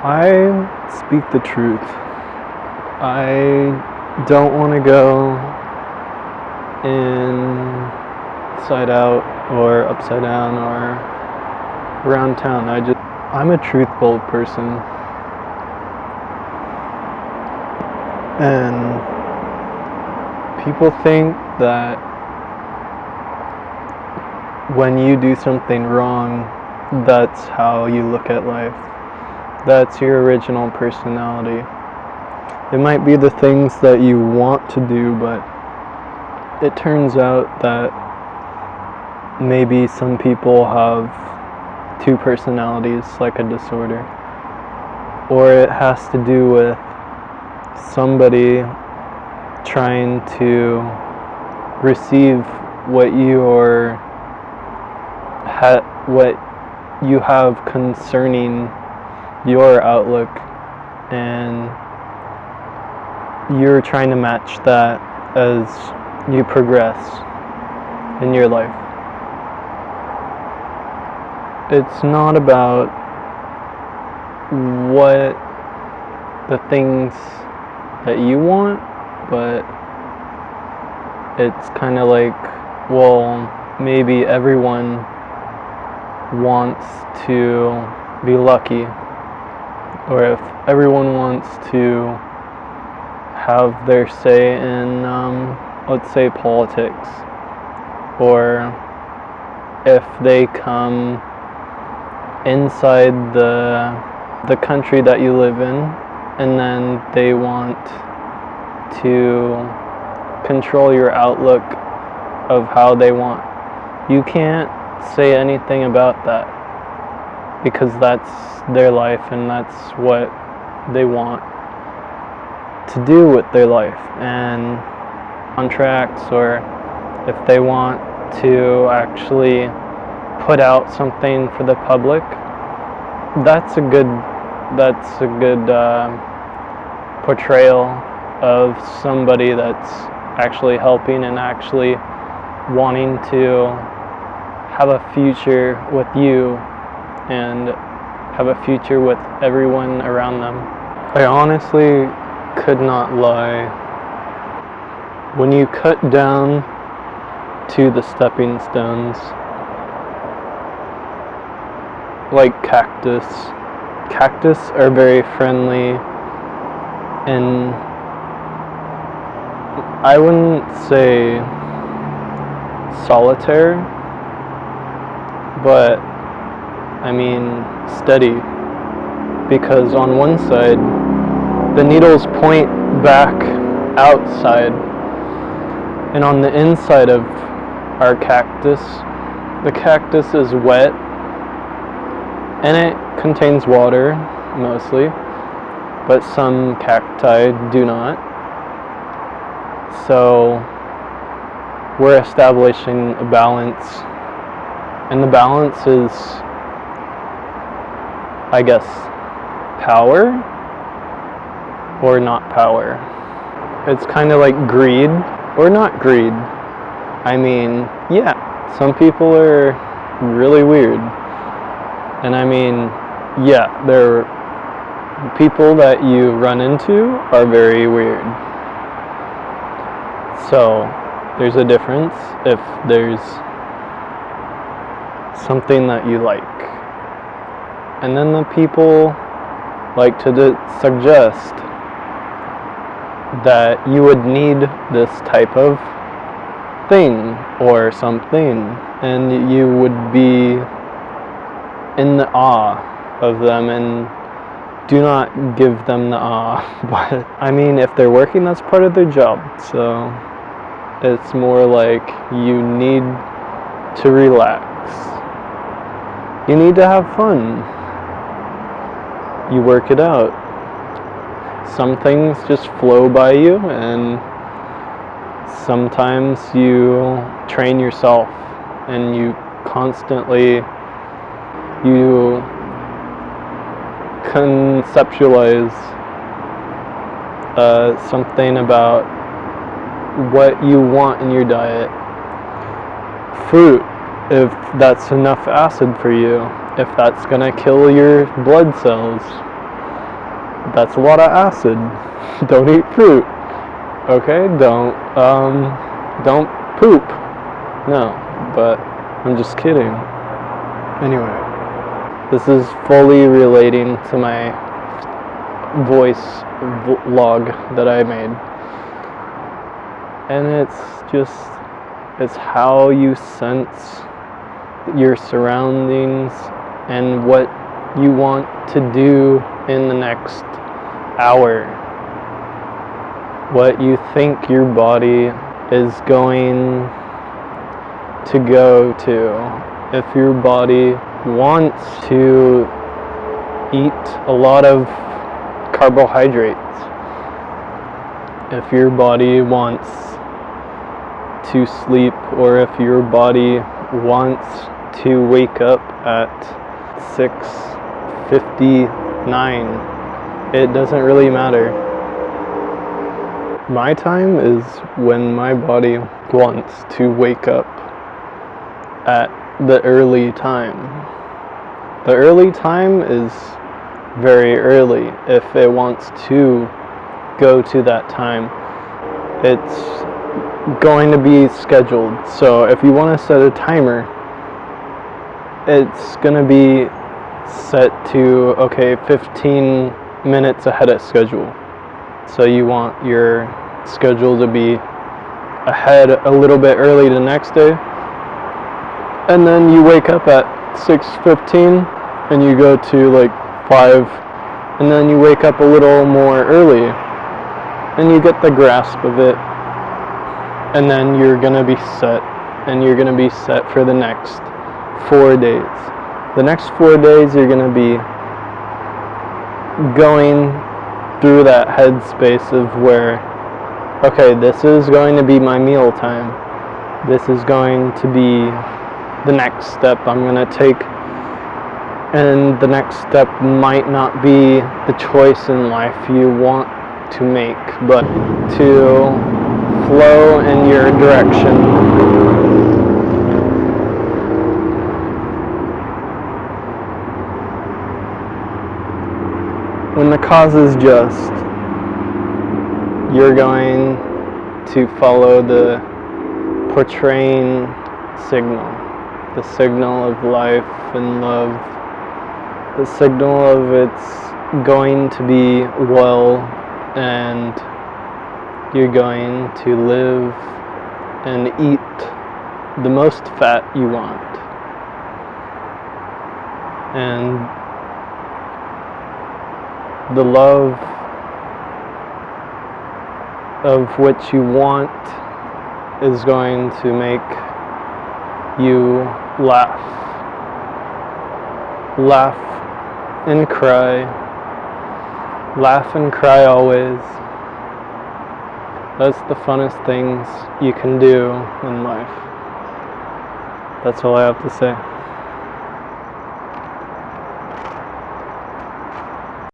I speak the truth. I don't want to go inside out or upside down or around town. I'm a truthful person. And people think that when you do something wrong, that's how you look at life. That's your original personality. It might be the things that you want to do, but it turns out that maybe some people have two personalities, like a disorder. Or it has to do with somebody trying to receive what you have concerning your outlook, and you're trying to match that as you progress in your life. It's not about what the things that you want, but it's kind of like, well, maybe everyone wants to be lucky, or if everyone wants to have their say in, let's say, politics, or if they come inside the country that you live in, and then they want to control your outlook of how they want. You can't say anything about that, because that's their life and that's what they want to do with their life. And contracts, or if they want to actually put out something for the public, that's a good portrayal of somebody that's actually helping and actually wanting to have a future with you and have a future with everyone around them. I honestly could not lie. When you cut down to the stepping stones, like cactus are very friendly, and I wouldn't say solitaire, but I mean steady, because on one side the needles point back outside, and on the inside of our cactus, the cactus is wet and it contains water mostly, but some cacti do not. So we're establishing a balance, and the balance is, I guess, power or not power. It's kind of like greed or not greed. I mean, yeah, some people are really weird. And I mean, yeah, people that you run into are very weird. So there's a difference if there's something that you like. And then the people like to suggest that you would need this type of thing or something, and you would be in the awe of them, and do not give them the awe. But I mean, if they're working, that's part of their job. So it's more like you need to relax. You need to have fun. You work it out. Some things just flow by you, and sometimes you train yourself and you constantly conceptualize something about what you want in your diet. Fruit, if that's enough acid for you, if that's gonna kill your blood cells. That's a lot of acid. Don't eat fruit. Okay, don't poop. No, but I'm just kidding. Anyway, this is fully relating to my voice vlog that I made. And it's how you sense your surroundings and what you want to do in the next hour. What you think your body is going to go to. If your body wants to eat a lot of carbohydrates, if your body wants to sleep, or if your body wants to wake up at 6:59, it doesn't really matter. My time is when my body wants to wake up at the early time. The early time is very early if it wants to go to that time. It's going to be scheduled. So if you want to set a timer, it's going to be set to, okay, 15 minutes ahead of schedule. So you want your schedule to be ahead a little bit early the next day. And then you wake up at 6:15 and you go to like 5, and then you wake up a little more early and you get the grasp of it. And then you're going to be set, and you're going to be set for the next 4 days. The next 4 days you're going to be going through that headspace of where, okay, this is going to be my meal time. This is going to be the next step I'm going to take. And the next step might not be the choice in life you want to make, but to flow in your direction. When the cause is just, you're going to follow the portraying signal, the signal of life and love, the signal of it's going to be well, and you're going to live and eat the most fat you want. And the love of what you want is going to make you laugh. Laugh and cry. Laugh and cry always. That's the funnest things you can do in life. That's all I have to say.